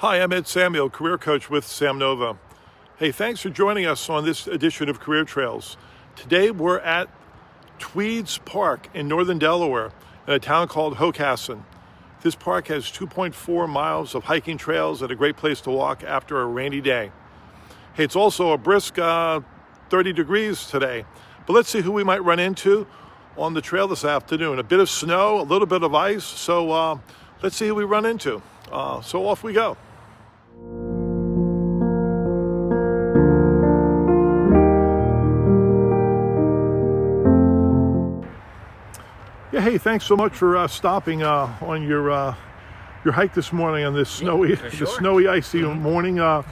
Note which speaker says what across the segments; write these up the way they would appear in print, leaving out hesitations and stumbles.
Speaker 1: Hi, I'm Ed Samuel, career coach with SamNova. Hey, thanks for joining us on this edition of Career Trails. Today we're at Tweed's Park in northern Delaware in a town called Hocassin. This park has 2.4 miles of hiking trails and a great place to walk after a rainy day. Hey, it's also a brisk 30 degrees today. But let's see who we might run into on the trail this afternoon. A bit of snow, a little bit of ice, so let's see who we run into. So off we go. Yeah, hey, thanks so much for stopping on your hike this morning on this snowy, icy morning. So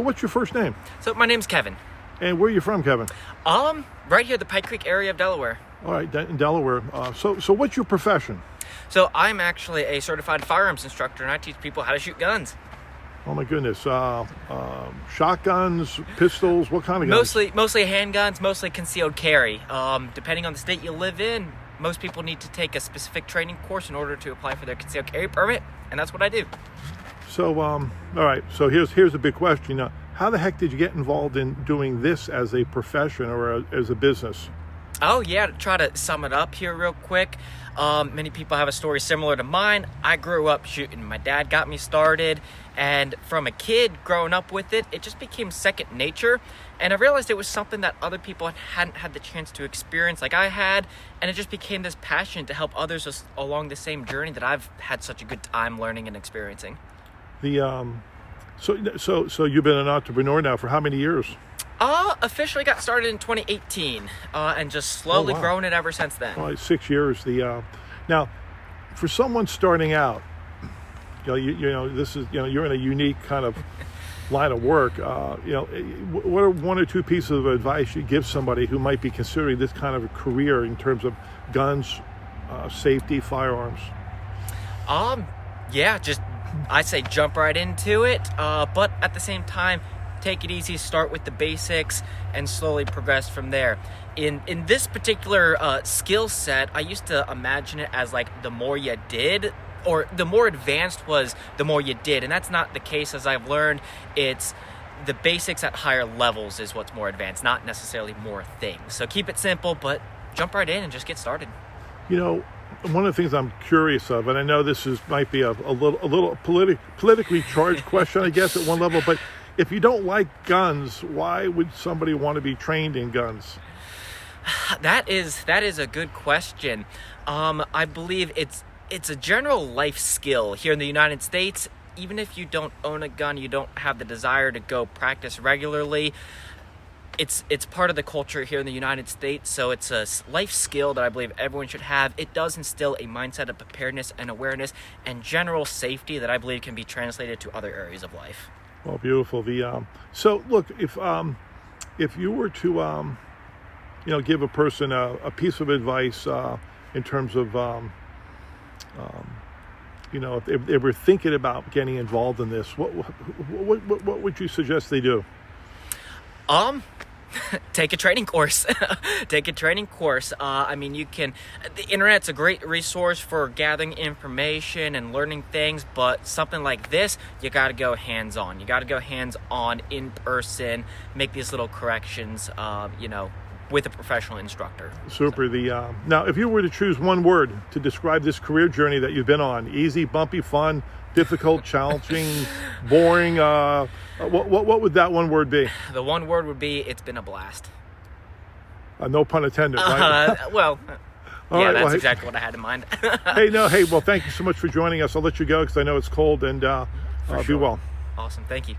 Speaker 1: what's your first name?
Speaker 2: So my name's Kevin.
Speaker 1: And where are you from, Kevin?
Speaker 2: Right here, the Pike Creek area of Delaware.
Speaker 1: All right, in Delaware. So what's your profession?
Speaker 2: So I'm actually a certified firearms instructor, and I teach people how to shoot guns.
Speaker 1: Oh my goodness! Shotguns, pistols, what kind of guns?
Speaker 2: Mostly handguns, mostly concealed carry. Depending on the state you live in, most people need to take a specific training course in order to apply for their concealed carry permit, and that's what I do.
Speaker 1: So, all right. So here's a big question. Now, how the heck did you get involved in doing this as a profession or as a business?
Speaker 2: Oh yeah, to try to sum it up here real quick. Many people have a story similar to mine. I grew up shooting. My dad got me started, and from a kid growing up with it, it just became second nature. And I realized it was something that other people hadn't had the chance to experience like I had, and it just became this passion to help others along the same journey that I've had such a good time learning and experiencing.
Speaker 1: So you've been an entrepreneur now for how many years?
Speaker 2: Officially got started in 2018, and just slowly grown it ever since then.
Speaker 1: All right, 6 years. Now, for someone starting out, this is you're in a unique kind of line of work. What are one or two pieces of advice you give somebody who might be considering this kind of a career in terms of guns, safety, firearms?
Speaker 2: I say jump right into it, but at the same time, take it easy, start with the basics, and slowly progress from there. In this particular skill set, I used to imagine it as like the more you did, or the more advanced was the more you did, and that's not the case. As I've learned, it's the basics at higher levels is what's more advanced, not necessarily more things. So keep it simple, but jump right in and just get started.
Speaker 1: One of the things I'm curious of, and I know this might be a little politically charged question, I guess, at one level, but if you don't like guns, why would somebody want to be trained in guns?
Speaker 2: That is a good question. I believe it's a general life skill here in the United States. Even if you don't own a gun, you don't have the desire to go practice regularly, it's part of the culture here in the United States, so it's a life skill that I believe everyone should have. It does instill a mindset of preparedness and awareness and general safety that I believe can be translated to other areas of life.
Speaker 1: Well, beautiful. So look, if you were to give a person a piece of advice in terms of if they were thinking about getting involved in this, what would you suggest they do?
Speaker 2: Take a training course. Take a training course. The internet's a great resource for gathering information and learning things, but something like this, you got to go hands-on. You got to go hands-on in person, make these little corrections, with a professional instructor.
Speaker 1: Super. Now, if you were to choose one word to describe this career journey that you've been on, easy, bumpy, fun, difficult, challenging, boring, what would that one word be?
Speaker 2: The one word would be, it's been a blast.
Speaker 1: No pun intended, right?
Speaker 2: That's exactly what I had in mind.
Speaker 1: Well, thank you so much for joining us. I'll let you go because I know it's cold, and be well.
Speaker 2: Awesome, thank you.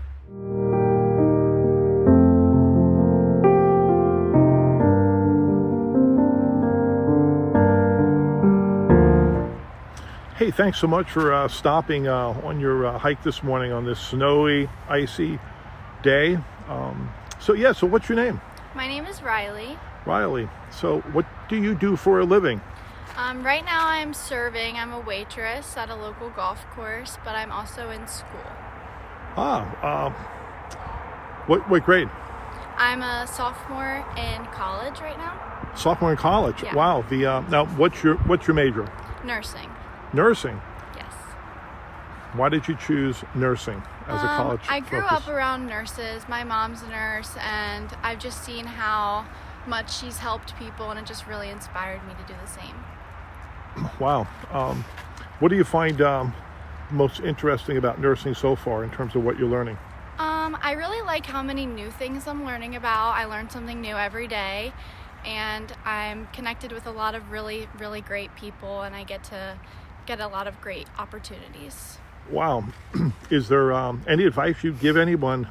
Speaker 1: Hey, thanks so much for stopping on your hike this morning on this snowy, icy day. So what's your name?
Speaker 3: My name is Riley.
Speaker 1: Riley. So what do you do for a living?
Speaker 3: Right now I'm serving. I'm a waitress at a local golf course, but I'm also in school.
Speaker 1: What grade?
Speaker 3: I'm a sophomore in college right now.
Speaker 1: Sophomore in college?
Speaker 3: Yeah.
Speaker 1: Wow. Now what's your major?
Speaker 3: Nursing.
Speaker 1: Nursing.
Speaker 3: Yes.
Speaker 1: Why did you choose nursing as a college
Speaker 3: I grew
Speaker 1: focus?
Speaker 3: up around nurses. My mom's a nurse, and I've just seen how much she's helped people, and it just really inspired me to do the same.
Speaker 1: Wow. What do you find most interesting about nursing so far in terms of what you're learning?
Speaker 3: I really like how many new things I'm learning about. I learn something new every day, and I'm connected with a lot of really, really great people, and I get to get a lot of great opportunities.
Speaker 1: Wow. Is there any advice you'd give anyone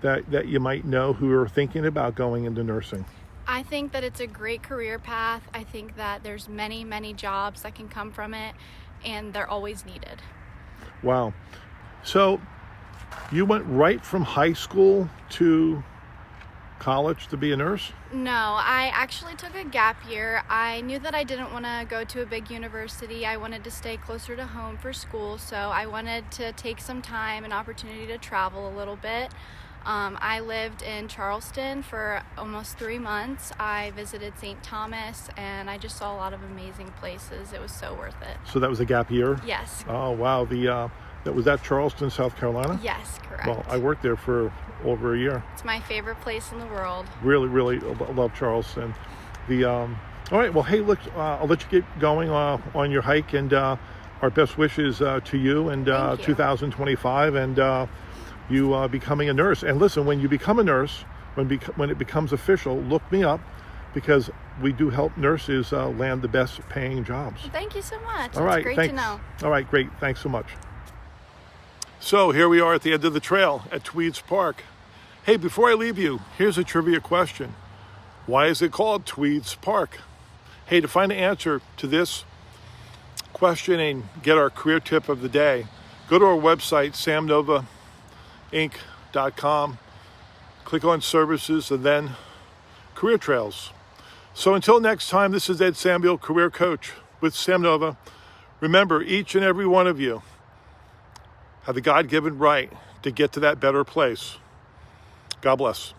Speaker 1: that you might know who are thinking about going into nursing?
Speaker 3: I think that it's a great career path. I think that there's many, many jobs that can come from it, and they're always needed.
Speaker 1: Wow. So you went right from high school to college to be a nurse?
Speaker 3: No, I actually took a gap year. I knew that I didn't want to go to a big university. I wanted to stay closer to home for school, so I wanted to take some time and opportunity to travel a little bit. I lived in Charleston for almost 3 months. I visited St. Thomas, and I just saw a lot of amazing places. It was so worth it.
Speaker 1: So that was a gap year?
Speaker 3: Yes.
Speaker 1: Oh, wow. Was that Charleston, South Carolina?
Speaker 3: Yes, correct.
Speaker 1: Well, I worked there for over a year.
Speaker 3: It's my favorite place in the world.
Speaker 1: Really, really love Charleston. All right. Well, hey, look, I'll let you get going on your hike, and our best wishes to you and
Speaker 3: Thank you.
Speaker 1: 2025 and you becoming a nurse. And listen, when you become a nurse, when it becomes official, look me up, because we do help nurses land the best paying jobs.
Speaker 3: Well, thank you so much.
Speaker 1: All right.
Speaker 3: It's great
Speaker 1: Thanks.
Speaker 3: to know.
Speaker 1: All right. Great. Thanks so much. So here we are at the end of the trail at Tweed's Park. Hey, before I leave you, here's a trivia question. Why is it called Tweed's Park? Hey, to find the answer to this question and get our career tip of the day, go to our website, SamNovaInc.com, click on Services, and then Career Trails. So until next time, this is Ed Samuel, Career Coach with SamNova. Remember, each and every one of you have the God-given right to get to that better place. God bless.